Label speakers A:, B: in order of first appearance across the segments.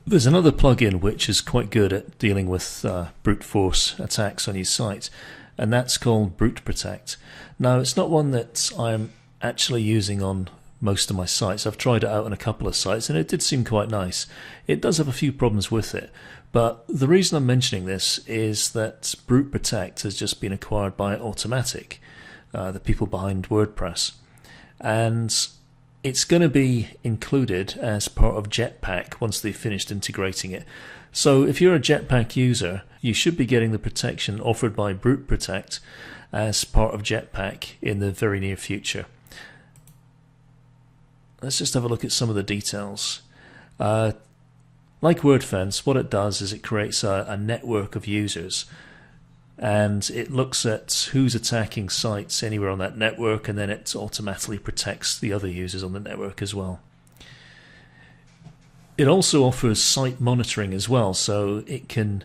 A: There's another plugin which is quite good at dealing with brute force attacks on your site, and that's called Bruteprotect. Now, it's not one that I'm actually using on most of my sites. I've tried it out on a couple of sites and it did seem quite nice. It does have a few problems with it, but the reason I'm mentioning this is that Bruteprotect has just been acquired by Automatic, the people behind WordPress, and it's going to be included as part of Jetpack once they've finished integrating it. So if you're a Jetpack user, you should be getting the protection offered by Bruteprotect as part of Jetpack in the very near future. Let's just have a look at some of the details. Like WordFence, what it does is it creates a network of users, and it looks at who's attacking sites anywhere on that network, and then it automatically protects the other users on the network as well. It also offers site monitoring as well, so it can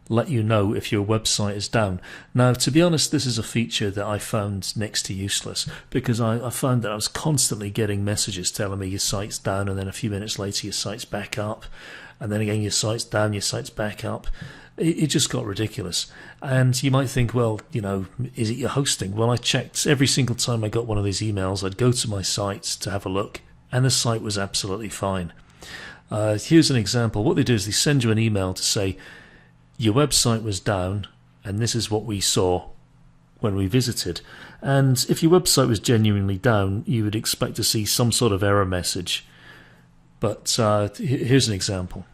A: let you know if your website is down. Now, to be honest, this is a feature that I found next to useless, because I found that I was constantly getting messages telling me your site's down, and then a few minutes later your site's back up, and then again your site's down, your site's back up. It just got ridiculous. And you might think, well, you know, is it your hosting? Well, I checked every single time I got one of these emails. I'd go to my site to have a look, and the site was absolutely fine. Here's an example. What they do is they send you an email to say, your website was down, and this is what we saw when we visited. And if your website was genuinely down, you would expect to see some sort of error message. But here's an example.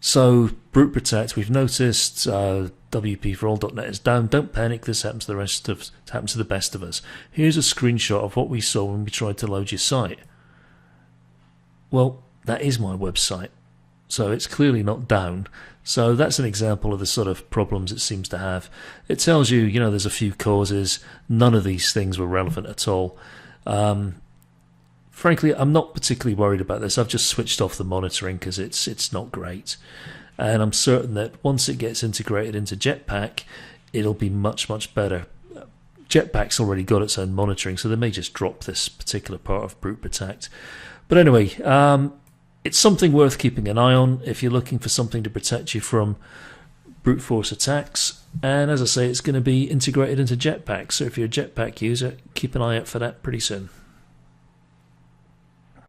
A: So, Bruteprotect, we've noticed WP4All.net is down. Don't panic, this happens to the best of us. Here's a screenshot of what we saw when we tried to load your site. Well, that is my website, so it's clearly not down. So that's an example of the sort of problems it seems to have. It tells you, you know, there's a few causes. None of these things were relevant at all. Frankly, I'm not particularly worried about this. I've just switched off the monitoring because it's not great. And I'm certain that once it gets integrated into Jetpack, it'll be much, much better. Jetpack's already got its own monitoring, so they may just drop this particular part of Bruteprotect. But anyway, it's something worth keeping an eye on if you're looking for something to protect you from brute force attacks. And as I say, it's going to be integrated into Jetpack. So if you're a Jetpack user, keep an eye out for that pretty soon.